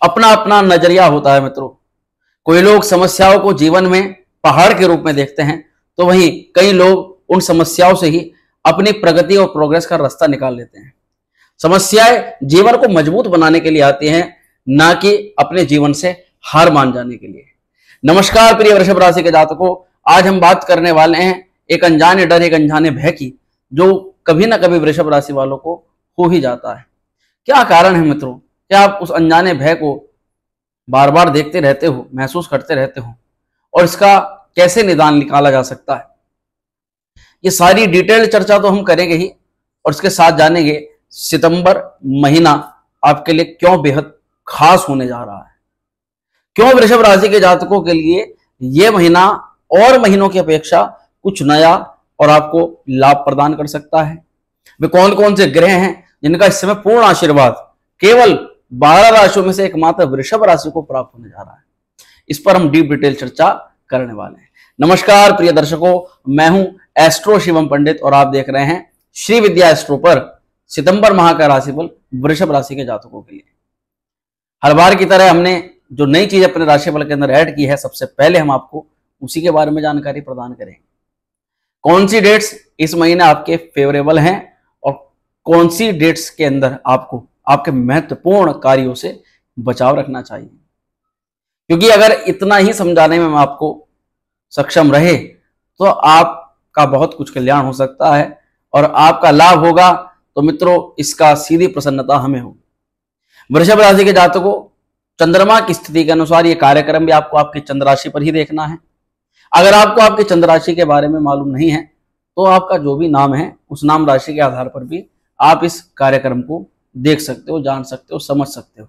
अपना अपना नजरिया होता है मित्रों। कोई लोग समस्याओं को जीवन में पहाड़ के रूप में देखते हैं, तो वहीं कई लोग उन समस्याओं से ही अपनी प्रगति और प्रोग्रेस का रास्ता निकाल लेते हैं। समस्याएं जीवन को मजबूत बनाने के लिए आती हैं, ना कि अपने जीवन से हार मान जाने के लिए। नमस्कार प्रिय वृषभ राशि के जातकों, आज हम बात करने वाले हैं एक अनजाने डर, एक अनजाने भय की, जो कभी ना कभी वृषभ राशि वालों को हो ही जाता है। क्या कारण है मित्रों? क्या आप उस अनजाने भय को बार बार देखते रहते हो, महसूस करते रहते हो, और इसका कैसे निदान निकाला जा सकता है? ये सारी डिटेल चर्चा तो हम करेंगे ही, और इसके साथ जानेंगे सितंबर महीना आपके लिए क्यों बेहद खास होने जा रहा है। क्यों वृषभ राशि के जातकों के लिए यह महीना और महीनों की अपेक्षा कुछ नया और आपको लाभ प्रदान कर सकता है। वे कौन कौन से ग्रह हैं जिनका इस समय पूर्ण आशीर्वाद केवल 12 राशियों में से एकमात्र वृषभ राशि को प्राप्त होने जा रहा है, इस पर हम डीप डिटेल चर्चा करने वाले हैं। नमस्कार प्रिय दर्शकों, मैं हूं एस्ट्रो शिवम पंडित और आप देख रहे हैं श्री विद्या एस्ट्रो पर सितंबर माह का राशिफल वृषभ राशि के जातकों के लिए। हर बार की तरह हमने जो नई चीज अपने राशिफल के अंदर ऐड की है, सबसे पहले हम आपको उसी के बारे में जानकारी प्रदान करेंगे। कौन सी डेट्स इस महीने आपके फेवरेबल हैं और कौन सी डेट्स के अंदर आपको आपके महत्वपूर्ण कार्यों से बचाव रखना चाहिए। क्योंकि अगर इतना ही समझाने में हम आपको सक्षम रहे तो आपका बहुत कुछ कल्याण हो सकता है और आपका लाभ होगा, तो मित्रों इसका सीधी प्रसन्नता हमें होगी। वृषभ राशि के जातकों, चंद्रमा की स्थिति के अनुसार ये कार्यक्रम भी आपको आपकी चंद्र राशि पर ही देखना है। अगर आपको आपकी चंद्र राशि के बारे में मालूम नहीं है, तो आपका जो भी नाम है उस नाम राशि के आधार पर भी आप इस कार्यक्रम को देख सकते हो, जान सकते हो, समझ सकते हो,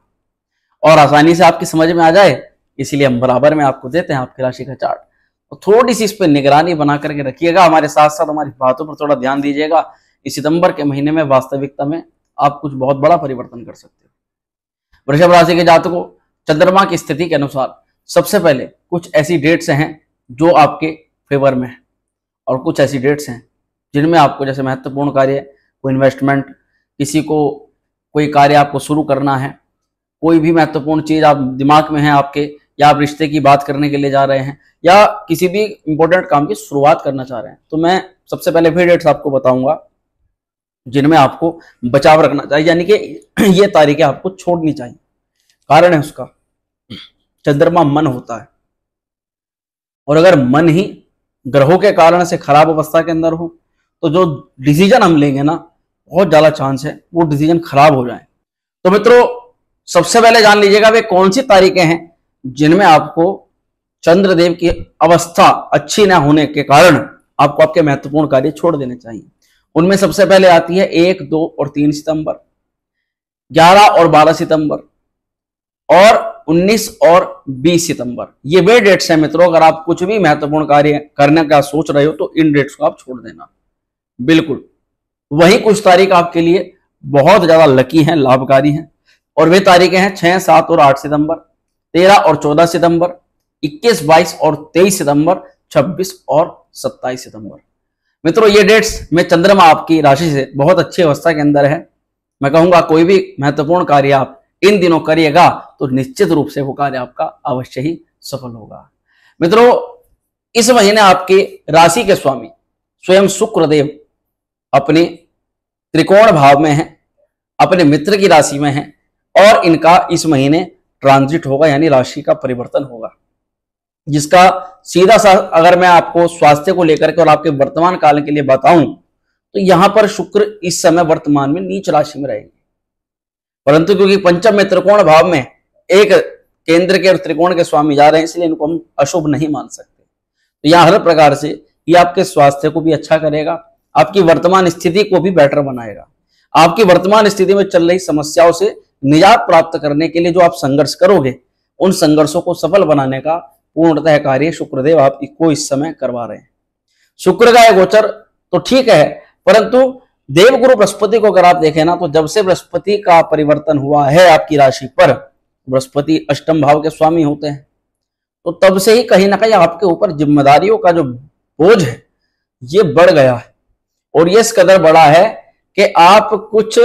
और आसानी से आपकी समझ में आ जाए, इसीलिए हम बराबर में आपको देते हैं आपकी राशि का चार्ट। तो थोड़ी सी इस पर निगरानी बना करके रखिएगा, हमारे साथ साथ हमारी बातों पर थोड़ा ध्यान दीजिएगा। इस सितंबर के महीने में वास्तविकता में आप कुछ बहुत बड़ा परिवर्तन कर सकते हो। वृषभ राशि के जातकों, चंद्रमा की स्थिति के अनुसार सबसे पहले कुछ ऐसी डेट्स हैं जो आपके फेवर में है, और कुछ ऐसी डेट्स हैं जिनमें आपको जैसे महत्वपूर्ण कार्य, कोई इन्वेस्टमेंट, किसी को कोई कार्य आपको शुरू करना है, कोई भी महत्वपूर्ण चीज आप दिमाग में है आपके, या आप रिश्ते की बात करने के लिए जा रहे हैं, या किसी भी इंपॉर्टेंट काम की शुरुआत करना चाह रहे हैं, तो मैं सबसे पहले वे डेट्स आपको बताऊंगा जिनमें आपको बचाव रखना चाहिए, यानी कि ये तारीखें आपको छोड़नी चाहिए। कारण है उसका, चंद्रमा मन होता है, और अगर मन ही ग्रहों के कारण से खराब अवस्था के अंदर हो तो जो डिसीजन हम लेंगे ना, बहुत ज्यादा चांस है वो डिसीजन खराब हो जाए। तो मित्रों सबसे पहले जान लीजिएगा वे कौन सी तारीखें हैं जिनमें आपको चंद्रदेव की अवस्था अच्छी ना होने के कारण आपको आपके महत्वपूर्ण कार्य छोड़ देने चाहिए। उनमें सबसे पहले आती है 1, 2 और 3 सितंबर, 11 और 12 सितंबर, और 19 और 20 सितंबर। ये वे डेट्स हैं मित्रों, अगर आप कुछ भी महत्वपूर्ण कार्य करने का सोच रहे हो तो इन डेट्स को आप छोड़ देना बिल्कुल। वही कुछ तारीख आपके लिए बहुत ज्यादा लकी हैं, लाभकारी हैं, और वे तारीखें हैं 6, 7 और 8 सितंबर, 13 और 14 सितंबर, 21, 22 और 23 सितंबर, 26 और 27 सितंबर। मित्रों ये डेट्स में चंद्रमा आपकी राशि से बहुत अच्छी अवस्था के अंदर है। मैं कहूंगा कोई भी महत्वपूर्ण कार्य आप इन दिनों करिएगा तो निश्चित रूप से वो कार्य आपका अवश्य ही सफल होगा। मित्रों इस महीने आपके राशि के स्वामी स्वयं शुक्रदेव अपने त्रिकोण भाव में है, अपने मित्र की राशि में है, और इनका इस महीने ट्रांजिट होगा, यानी राशि का परिवर्तन होगा, जिसका सीधा सा अगर मैं आपको स्वास्थ्य को लेकर के और आपके वर्तमान काल के लिए बताऊं तो यहां पर शुक्र इस समय वर्तमान में नीच राशि में रहेंगे, परंतु क्योंकि पंचम में त्रिकोण भाव में एक केंद्र के और त्रिकोण के स्वामी जा रहे हैं, इसलिए इनको हम अशुभ नहीं मान सकते। तो यहां हर प्रकार से ये आपके स्वास्थ्य को भी अच्छा करेगा, आपकी वर्तमान स्थिति को भी बेटर बनाएगा। आपकी वर्तमान स्थिति में चल रही समस्याओं से निजात प्राप्त करने के लिए जो आप संघर्ष करोगे, उन संघर्षों को सफल बनाने का पूर्णतः कार्य शुक्रदेव आपको इस समय करवा रहे हैं। शुक्र का गोचर तो ठीक है, परंतु देवगुरु बृहस्पति को अगर आप देखें ना, तो जब से बृहस्पति का परिवर्तन हुआ है आपकी राशि पर, बृहस्पति अष्टम भाव के स्वामी होते हैं, तो तब से ही कहीं ना कहीं आपके ऊपर जिम्मेदारियों का जो बोझ है ये बढ़ गया है, और ये इस कदर बड़ा है कि आप कुछ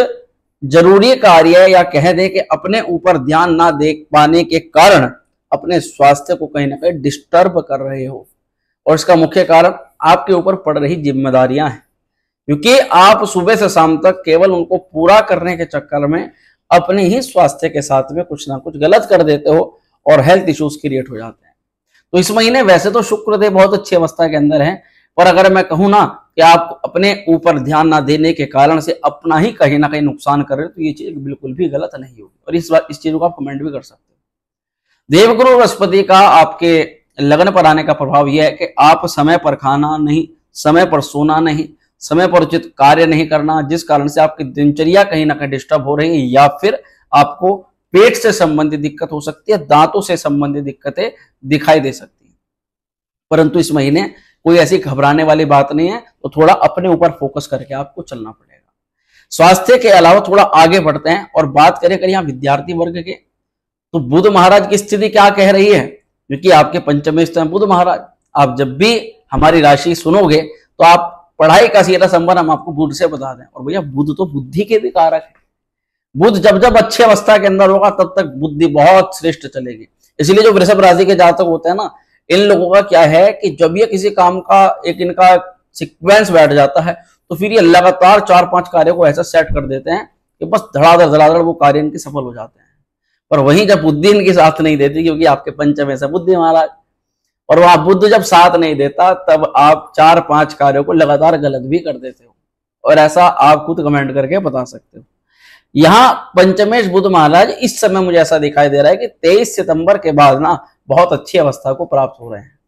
जरूरी कार्य या कह दे कि अपने ऊपर ध्यान ना दे पाने के कारण अपने स्वास्थ्य को कहीं ना कहीं डिस्टर्ब कर रहे हो, और इसका मुख्य कारण आपके ऊपर पड़ रही जिम्मेदारियां हैं, क्योंकि आप सुबह से शाम तक केवल उनको पूरा करने के चक्कर में अपने ही स्वास्थ्य के साथ में कुछ ना कुछ गलत कर देते हो और हेल्थ इश्यूज क्रिएट हो जाते हैं। तो इस महीने वैसे तो शुक्रदेव बहुत अच्छी अवस्था के अंदर है, पर अगर मैं कहूं ना कि आप अपने ऊपर ध्यान ना देने के कारण से अपना ही कहीं ना कहीं नुकसान कर रहे हो, तो ये चीज बिल्कुल भी गलत नहीं होगी। और इस चीज को आप कमेंट भी कर सकते हो। देवगुरु बृहस्पति का आपके लगन पर आने का प्रभाव यह है कि आप समय पर खाना नहीं, समय पर सोना नहीं, समय पर उचित कार्य नहीं करना, जिस कारण से आपकी दिनचर्या कहीं ना कहीं डिस्टर्ब हो रही है, या फिर आपको पेट से संबंधित दिक्कत हो सकती है, दांतों से संबंधित दिक्कतें दिखाई दे सकती है। परंतु इस महीने कोई ऐसी घबराने वाली बात नहीं है, तो थोड़ा अपने ऊपर फोकस करके आपको चलना पड़ेगा। स्वास्थ्य के अलावा थोड़ा आगे बढ़ते हैं और बात करें यहाँ विद्यार्थी वर्ग के, तो बुध महाराज की स्थिति क्या कह रही है, क्योंकि आपके पंचम स्थान बुध महाराज। आप जब भी हमारी राशि सुनोगे तो आप पढ़ाई का सीधा संबंध हम आपको बुध से बता दें, और भैया बुध तो बुद्धि के भी कारक है। बुध जब जब अच्छी अवस्था के अंदर होगा तब तक बुद्धि बहुत श्रेष्ठ चलेगी। इसलिए जो वृषभ राशि के जातक होते हैं ना, इन लोगों का क्या है कि जब ये किसी काम का एक इनका सीक्वेंस बैठ जाता है, तो फिर ये लगातार 4-5 कार्यों को ऐसा सेट कर देते हैं कि बस धड़ाधड़ वो कार्य इनके सफल हो जाते हैं। पर वहीं जब बुद्धि इनकी साथ नहीं देती, क्योंकि आपके पंचम ऐसा बुद्धि महाराज, और वहां बुद्ध जब साथ नहीं देता तब आप 4-5 कार्यों को लगातार गलत भी कर देते हो, और ऐसा आप खुद कमेंट करके बता सकते हो। यहाँ पंचमेश बुध महाराज इस समय मुझे ऐसा दिखाई दे रहा है कि 23 सितंबर के बाद ना बहुत अच्छी अवस्था को प्राप्त हो रहे हैं।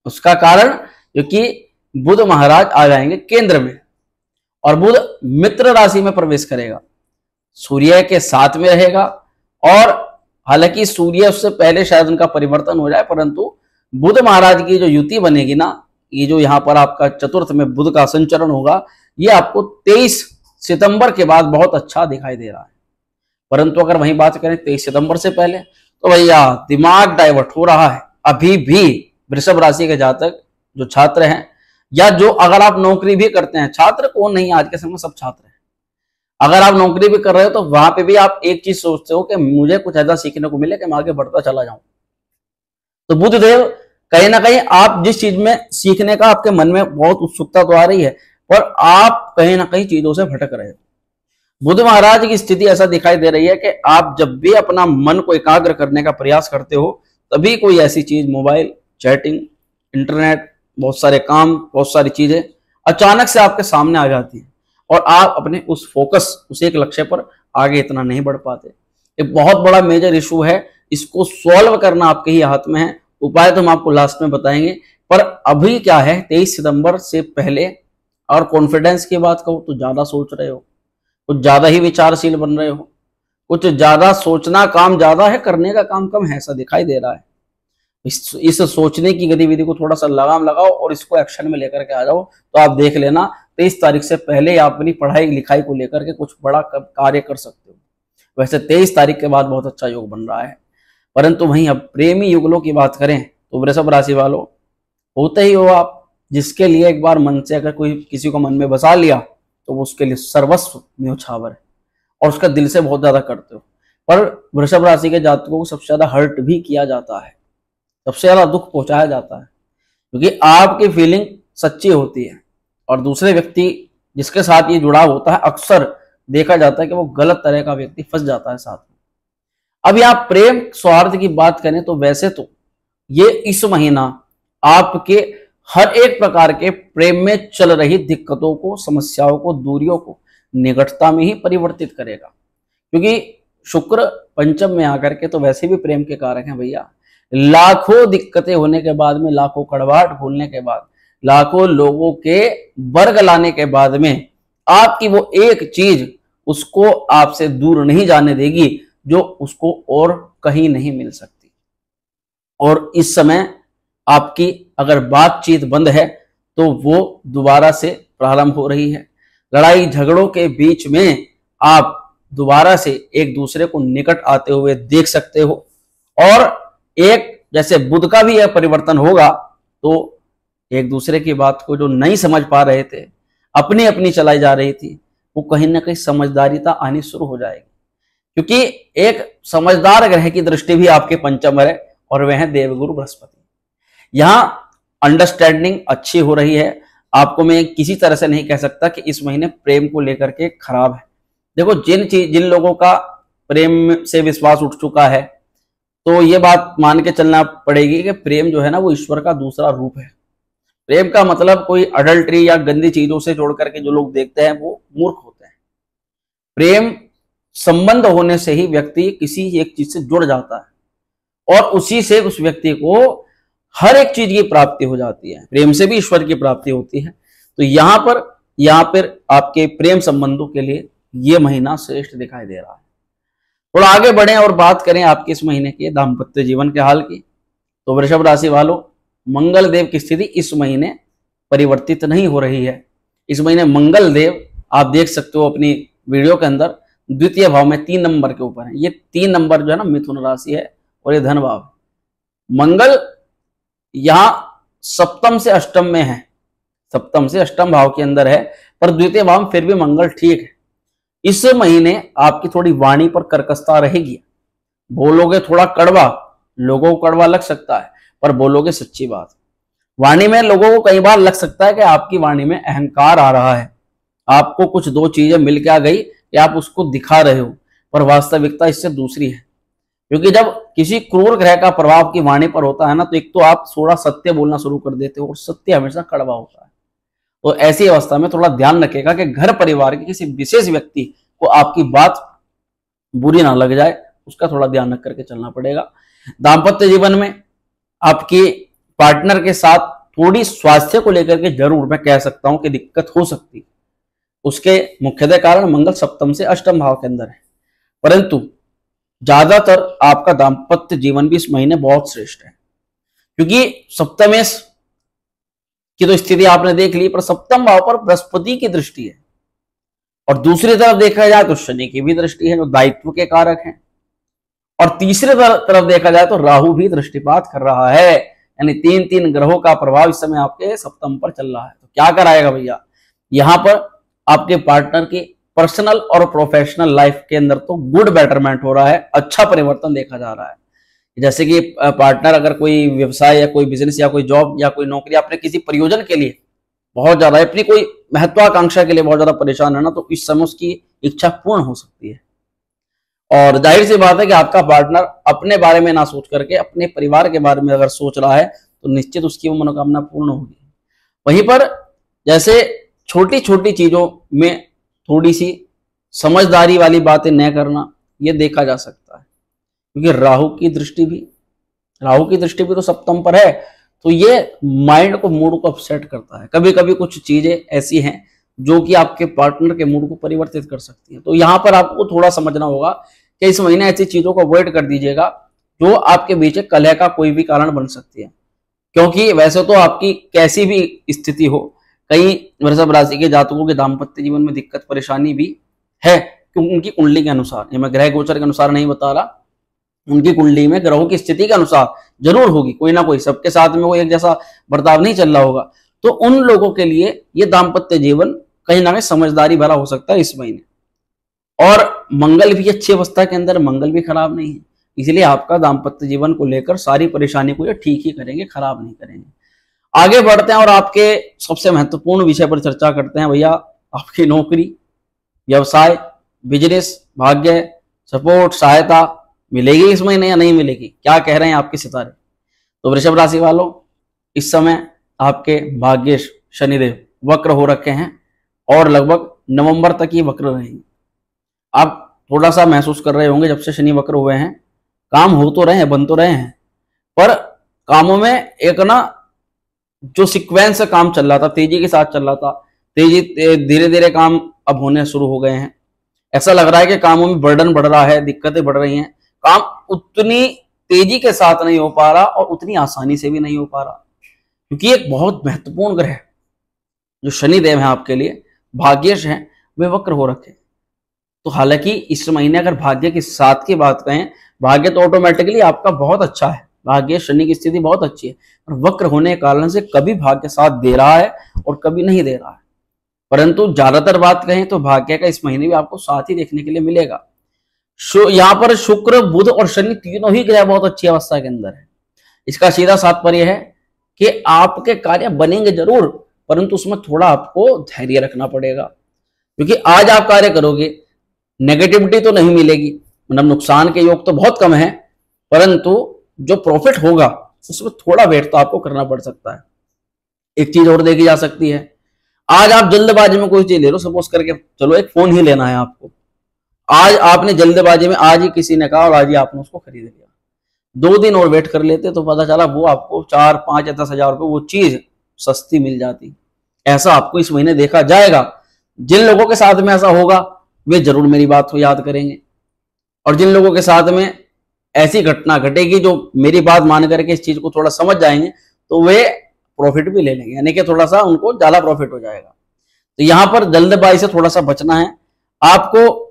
उसका कारण क्योंकि बुध महाराज आ जाएंगे केंद्र में, और बुध मित्र राशि में प्रवेश करेगा, सूर्य के साथ में रहेगा। और हालांकि सूर्य उससे पहले शायद उनका परिवर्तन हो जाए, परंतु बुध महाराज की जो युति बनेगी ना, ये जो यहाँ पर आपका चतुर्थ में बुध का संचरण होगा, ये आपको 23 सितंबर के बाद बहुत अच्छा दिखाई दे रहा है। परंतु अगर वही बात करें 23 सितंबर से पहले, तो भैया दिमाग डाइवर्ट हो रहा है। अभी भी वृषभ राशि के जातक जो छात्र हैं, या जो अगर आप नौकरी भी करते हैं, छात्र कौन नहीं, आज के समय सब छात्र हैं, अगर आप नौकरी भी कर रहे हो तो वहां पे भी आप एक चीज सोचते हो कि मुझे कुछ ऐसा सीखने को मिले कि मैं आगे बढ़ता चला जाऊं। तो बुध देव कहीं ना कहीं आप जिस चीज में सीखने का आपके मन में बहुत उत्सुकता तो आ रही है, पर आप कहीं ना कहीं चीजों से भटक रहे हो। बुध महाराज की स्थिति ऐसा दिखाई दे रही है कि आप जब भी अपना मन को एकाग्र करने का प्रयास करते हो, तभी कोई ऐसी चीज, मोबाइल, चैटिंग, इंटरनेट, बहुत सारे काम, बहुत सारी चीजें अचानक से आपके सामने आ जाती है, और आप अपने उस फोकस, उस एक लक्ष्य पर आगे इतना नहीं बढ़ पाते। एक बहुत बड़ा मेजर इशू है, इसको सॉल्व करना आपके ही हाथ में है। उपाय तो हम आपको लास्ट में बताएंगे, पर अभी क्या है, 23 सितंबर से पहले, और कॉन्फिडेंस की बात कहूं तो ज्यादा सोच रहे हो, कुछ ज्यादा ही विचारशील बन रहे हो, कुछ ज्यादा सोचना काम ज्यादा है, करने का काम कम है, ऐसा दिखाई दे रहा है। इस सोचने की गतिविधि को थोड़ा सा लगाम लगाओ और इसको एक्शन में लेकर के आ जाओ, तो आप देख लेना 23 तारीख से पहले आप अपनी पढ़ाई लिखाई को लेकर के कुछ बड़ा कार्य कर सकते हो। वैसे 23 तारीख के बाद बहुत अच्छा योग बन रहा है। परंतु वहीं अब प्रेमी युगलों की बात करें तो वृषभ राशि वालों, होते ही हो आप, जिसके लिए एक बार मन से अगर कोई किसी को मन में बसा लिया तो वो उसके लिए सर्वस्व न्योछावर है, और उसका दिल से बहुत ज्यादा करते हो। पर वृषभ राशि के जातकों को सबसे ज्यादा हर्ट भी किया जाता है, सबसे ज्यादा दुख पहुंचाया जाता है, क्योंकि आपकी फीलिंग सच्ची होती है, और दूसरे व्यक्ति जिसके साथ ये जुड़ाव होता है, अक्सर देखा जाता है कि वो गलत तरह का व्यक्ति फंस जाता है साथ में। अब यहाँ प्रेम स्वार्थ की बात करें तो वैसे तो ये इस महीना आपके हर एक प्रकार के प्रेम में चल रही दिक्कतों को, समस्याओं को, दूरियों को निकटता में ही परिवर्तित करेगा, क्योंकि शुक्र पंचम में आकर के तो वैसे भी प्रेम के कारक हैं भैया। लाखों दिक्कतें होने के बाद में, लाखों कड़वाहट भूलने के बाद, लाखों लोगों के वर्ग लाने के बाद में आपकी वो एक चीज उसको आपसे दूर नहीं जाने देगी जो उसको और कहीं नहीं मिल सकती। और इस समय आपकी अगर बातचीत बंद है तो वो दोबारा से प्रारंभ हो रही है। लड़ाई झगड़ों के बीच में आप दोबारा से एक दूसरे को निकट आते हुए देख सकते हो, और एक जैसे बुध का भी यह परिवर्तन होगा तो एक दूसरे की बात को जो नहीं समझ पा रहे थे, अपनी अपनी चलाई जा रही थी, वो कहीं ना कहीं समझदारिता आनी शुरू हो जाएगी, क्योंकि एक समझदार ग्रह की दृष्टि भी आपके पंचम है और वह है देवगुरु बृहस्पति। यहां अंडरस्टैंडिंग अच्छी हो रही है। आपको मैं किसी तरह से नहीं कह सकता कि इस महीने प्रेम को लेकर के खराब है। देखो, जिन लोगों का प्रेम से विश्वास उठ चुका है, तो ये बात मान के चलना पड़ेगी कि प्रेम जो है ना, वो ईश्वर का दूसरा रूप है। प्रेम का मतलब कोई अडल्ट्री या गंदी चीजों से जोड़ करके जो लोग देखते हैं वो मूर्ख होते हैं। प्रेम संबंध होने से ही व्यक्ति किसी एक चीज से जुड़ जाता है और उसी से उस व्यक्ति को हर एक चीज की प्राप्ति हो जाती है। प्रेम से भी ईश्वर की प्राप्ति होती है। तो यहाँ पर आपके प्रेम संबंधों के लिए ये महीना श्रेष्ठ दिखाई दे रहा है। थोड़ा आगे बढ़ें और बात करें आपके इस महीने के दाम्पत्य जीवन के हाल की। तो वृषभ राशि वालों, मंगल देव की स्थिति इस महीने परिवर्तित नहीं हो रही है। इस महीने मंगल देव आप देख सकते हो अपनी वीडियो के अंदर द्वितीय भाव में 3 नंबर के ऊपर है। ये 3 नंबर जो है ना, मिथुन राशि है और ये धन भाव। मंगल यहां सप्तम से अष्टम में है, सप्तम से अष्टम भाव के अंदर है, पर द्वितीय भाव में फिर भी मंगल ठीक है। इस महीने आपकी थोड़ी वाणी पर कर्कशता रहेगी। बोलोगे थोड़ा कड़वा, लोगों को कड़वा लग सकता है, पर बोलोगे सच्ची बात। वाणी में लोगों को कई बार लग सकता है कि आपकी वाणी में अहंकार आ रहा है, आपको कुछ 2 चीजें मिल के आ गई कि आप उसको दिखा रहे हो, पर वास्तविकता इससे दूसरी है। क्योंकि जब किसी क्रूर ग्रह का प्रभाव की वाणी पर होता है ना, तो एक तो आप थोड़ा सत्य बोलना शुरू कर देते हो और सत्य हमेशा कड़वा होता है। तो ऐसी अवस्था में थोड़ा ध्यान रखेगा कि घर परिवार के किसी विशेष व्यक्ति को आपकी बात बुरी ना लग जाए, उसका थोड़ा ध्यान रख करके चलना पड़ेगा। दाम्पत्य जीवन में आपके पार्टनर के साथ थोड़ी स्वास्थ्य को लेकर के जरूर मैं कह सकता हूं कि दिक्कत हो सकती है। उसके मुख्यतः कारण मंगल सप्तम से अष्टम भाव के अंदर है, परंतु ज्यादातर आपका दाम्पत्य जीवन भी इस महीने बहुत श्रेष्ठ है। क्योंकि सप्तमेश की तो स्थिति आपने देख ली, पर सप्तम भाव पर बृहस्पति की दृष्टि है और दूसरी तरफ देखा जाए तो शनि की भी दृष्टि है, जो दायित्व के कारक हैं, और तीसरी तरफ देखा जाए तो राहु भी दृष्टिपात कर रहा है। यानी 3 ग्रहों का प्रभाव इस समय आपके सप्तम पर चल रहा है। तो क्या कराएगा भैया, यहां पर आपके पार्टनर की पर्सनल और प्रोफेशनल लाइफ के अंदर तो गुड बेटरमेंट हो रहा है, अच्छा परिवर्तन देखा जा रहा है। जैसे कि पार्टनर अगर कोई व्यवसाय या कोई बिजनेस या कोई जॉब या कोई नौकरी अपने किसी प्रयोजन के लिए बहुत ज्यादा, अपनी कोई महत्वाकांक्षा के लिए बहुत ज्यादा परेशान है ना, तो इस समय उसकी इच्छा पूर्ण हो सकती है। और जाहिर सी बात है कि आपका पार्टनर अपने बारे में ना सोच करके अपने परिवार के बारे में अगर सोच रहा है तो निश्चित उसकी वो मनोकामना पूर्ण होगी। वहीं पर जैसे छोटी छोटी चीजों में थोड़ी सी समझदारी वाली बातें न करना, ये देखा जा सकता है। क्योंकि राहु की दृष्टि भी तो सप्तम पर है, तो ये माइंड को, मूड को अपसेट करता है। कभी कभी कुछ चीजें ऐसी हैं जो कि आपके पार्टनर के मूड को परिवर्तित कर सकती है। तो यहाँ पर आपको थोड़ा समझना होगा कि इस महीने ऐसी चीजों को अवॉइड कर दीजिएगा जो आपके बीच कलह का कोई भी कारण बन सकती है। क्योंकि वैसे तो आपकी कैसी भी स्थिति हो, कई वृषभ राशि के जातकों के दाम्पत्य जीवन में दिक्कत परेशानी भी है, क्योंकि उनकी कुंडली के अनुसार, ये मैं ग्रह गोचर के अनुसार नहीं बता रहा, उनकी कुंडली में ग्रहों की स्थिति के अनुसार जरूर होगी कोई ना कोई, सबके साथ में वो एक जैसा बर्ताव नहीं चल रहा होगा। तो उन लोगों के लिए ये दाम्पत्य जीवन कहीं ना कहीं समझदारी भरा हो सकता है इस महीने। और मंगल भी अच्छी अवस्था के अंदर, मंगल भी खराब नहीं है, इसलिए आपका दाम्पत्य जीवन को लेकर सारी परेशानी को ये ठीक ही करेंगे, खराब नहीं करेंगे। आगे बढ़ते हैं और आपके सबसे महत्वपूर्ण विषय पर चर्चा करते हैं भैया, आपकी नौकरी, व्यवसाय, बिजनेस, भाग्य, सपोर्ट, सहायता मिलेगी इस महीने या नहीं मिलेगी, क्या कह रहे हैं आपके सितारे। तो वृषभ राशि वालों, इस समय आपके भाग्येश शनिदेव वक्र हो रखे हैं और लगभग नवंबर तक ही वक्र रहेंगे। आप थोड़ा सा महसूस कर रहे होंगे जब से शनि वक्र हुए हैं, काम हो तो रहे हैं, बन तो रहे हैं, पर कामों में एक ना जो सीक्वेंस से काम चल रहा था, तेजी के साथ चल रहा था, धीरे धीरे काम अब होने शुरू हो गए हैं। ऐसा लग रहा है कि कामों में बर्डन बढ़ रहा है, दिक्कतें बढ़ रही हैं, काम उतनी तेजी के साथ नहीं हो पा रहा और उतनी आसानी से भी नहीं हो पा रहा। क्योंकि एक बहुत महत्वपूर्ण ग्रह जो शनिदेव है आपके लिए, भाग्येश हैं, वे वक्र हो रखे। तो हालांकि इस महीने अगर भाग्य के साथ की बात कहें, भाग्य तो ऑटोमेटिकली आपका बहुत अच्छा है, भाग्य शनि की स्थिति बहुत अच्छी है, और वक्र होने के कारण से कभी भाग्य साथ दे रहा है और कभी नहीं दे रहा है। परंतु ज्यादातर बात कहें तो भाग्य का इस महीने भी आपको साथ ही देखने के लिए मिलेगा। यहाँ पर शुक्र, बुध और शनि तीनों ही ग्रह बहुत अच्छी अवस्था के अंदर है। इसका सीधा तात्पर्य है कि आपके कार्य बनेंगे जरूर, परंतु उसमें थोड़ा आपको धैर्य रखना पड़ेगा, क्योंकि आज आप कार्य करोगे, नेगेटिविटी तो नहीं मिलेगी, मतलब नुकसान के योग तो बहुत कम है, परंतु जो प्रॉफिट होगा उसमें थोड़ा वेट तो आपको करना पड़ सकता है। एक चीज और देखी जा सकती है, आज आप जल्दबाजी में कोई चीज ले लो, सपोज करके चलो एक फोन ही लेना है आपको, आज आपने जल्दबाजी में आज ही किसी ने कहा और आज ही आपने उसको खरीद लिया। 2 दिन और वेट कर लेते तो पता चला वो आपको 4, 5 या 10 हजार रुपये वो चीज सस्ती मिल जाती। ऐसा आपको इस महीने देखा जाएगा। जिन लोगों के साथ में ऐसा होगा वे जरूर मेरी बात को याद करेंगे, और जिन लोगों के साथ में ऐसी घटना घटेगी जो मेरी बात मान करके इस चीज को थोड़ा समझ जाएंगे तो वे प्रॉफिट भी ले लेंगे, यानी कि थोड़ा सा उनको ज्यादा प्रॉफिट हो जाएगा। तो यहां पर जल्दबाजी से थोड़ा सा बचना है आपको।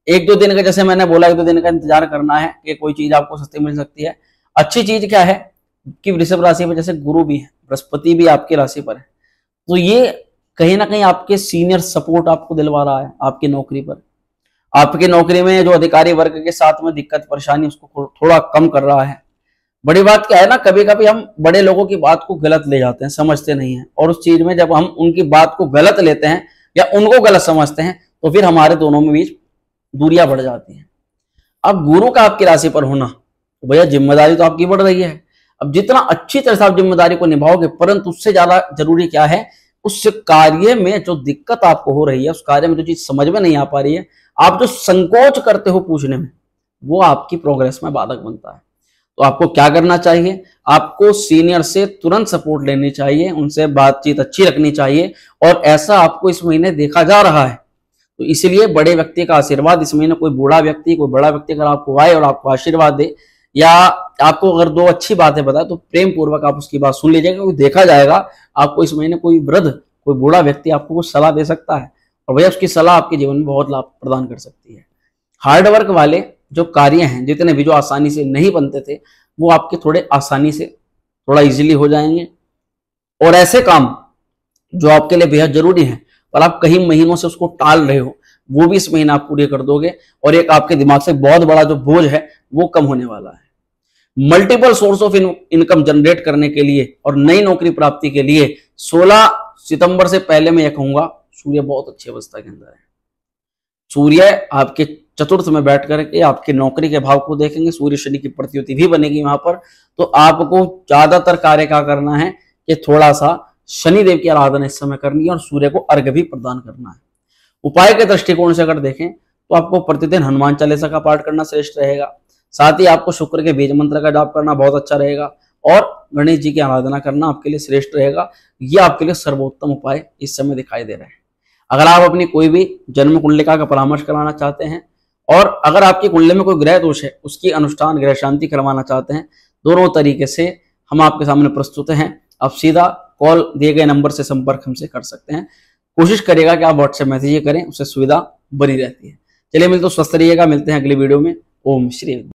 1-2 दिन का, जैसे मैंने बोला, 1-2 दिन का इंतजार करना है कि कोई चीज आपको सस्ती मिल सकती है। अच्छी चीज क्या है कि वृषभ राशि पर जैसे गुरु भी है, बृहस्पति भी आपकी राशि पर है, तो ये कहीं ना कहीं आपके सीनियर सपोर्ट आपको दिलवा रहा है आपकी नौकरी पर। आपकी नौकरी में जो अधिकारी वर्ग के साथ में दिक्कत परेशानी उसको थोड़ा कम कर रहा है। बड़ी बात क्या है ना, कभी कभी हम बड़े लोगों की बात को गलत ले जाते हैं, समझते नहीं है, और उस चीज में जब हम उनकी बात को गलत लेते हैं या उनको गलत समझते हैं तो फिर हमारे दोनों में बीच दूरियां बढ़ जाती हैं। अब गुरु का आपकी राशि पर होना, तो भैया जिम्मेदारी तो आपकी बढ़ रही है। अब जितना अच्छी तरह से आप जिम्मेदारी को निभाओगे, परंतु उससे ज्यादा जरूरी क्या है, उस कार्य में जो दिक्कत आपको हो रही है, उस कार्य में जो चीज समझ में नहीं आ पा रही है, आप जो संकोच करते हो पूछने में, वो आपकी प्रोग्रेस में बाधक बनता है। तो आपको क्या करना चाहिए, आपको सीनियर से तुरंत सपोर्ट लेनी चाहिए, उनसे बातचीत अच्छी रखनी चाहिए, और ऐसा आपको इस महीने देखा जा रहा है। तो इसलिए बड़े व्यक्ति का आशीर्वाद इस महीने, कोई बूढ़ा व्यक्ति, कोई बड़ा व्यक्ति अगर आपको आए और आपको आशीर्वाद दे, या आपको अगर 2 अच्छी बातें बताए, तो प्रेम पूर्वक आप उसकी बात सुन लीजिएगा, क्योंकि देखा जाएगा आपको इस महीने कोई वृद्ध, कोई बूढ़ा व्यक्ति आपको कुछ सलाह दे सकता है, और भैया उसकी सलाह आपके जीवन में बहुत लाभ प्रदान कर सकती है। हार्डवर्क वाले जो कार्य हैं, जितने भी जो आसानी से नहीं बनते थे, वो आपके थोड़े आसानी से, थोड़ा इजीली हो जाएंगे। और ऐसे काम जो आपके लिए बेहद जरूरी हैं पर आप कई महीनों से उसको टाल रहे हो, वो भी इस महीने आप पूरे कर दोगे, और एक आपके दिमाग से बहुत बड़ा जो बोझ है वो कम होने वाला है। Multiple source of income generate करने के लिए और नई नौकरी प्राप्ति के लिए 16 सितंबर से पहले मैं यह कहूंगा, सूर्य बहुत अच्छी अवस्था के अंदर है। सूर्य आपके चतुर्थ में बैठ करके आपके नौकरी के भाव को देखेंगे, सूर्य शनि की प्रतियुति भी बनेगी वहां पर। तो आपको ज्यादातर कार्य क्या करना है कि थोड़ा सा शनिदेव की आराधना इस समय करनी है, और सूर्य को अर्घ्य भी प्रदान करना है। उपाय के दृष्टिकोण से अगर देखें तो आपको प्रतिदिन हनुमान चालीसा का पाठ करना श्रेष्ठ रहेगा। साथ ही आपको शुक्र के बीज मंत्र का जाप करना बहुत अच्छा रहेगा, और गणेश जी की आराधना करना आपके लिए श्रेष्ठ रहेगा। ये आपके लिए सर्वोत्तम उपाय इस समय दिखाई दे रहे हैं। अगर आप अपनी कोई भी जन्म कुंडलिका का परामर्श कराना चाहते हैं, और अगर आपकी कुंडली में कोई ग्रह दोष है उसकी अनुष्ठान ग्रह शांति करवाना चाहते हैं, दोनों तरीके से हम आपके सामने प्रस्तुत हैं। आप सीधा कॉल दिए गए नंबर से संपर्क हमसे कर सकते हैं। कोशिश करिएगा कि आप व्हाट्सएप मैसेज करें, उससे सुविधा बनी रहती है। चलिए मिलते, स्वस्थ रहिएगा, मिलते हैं अगली वीडियो में। ओम श्री।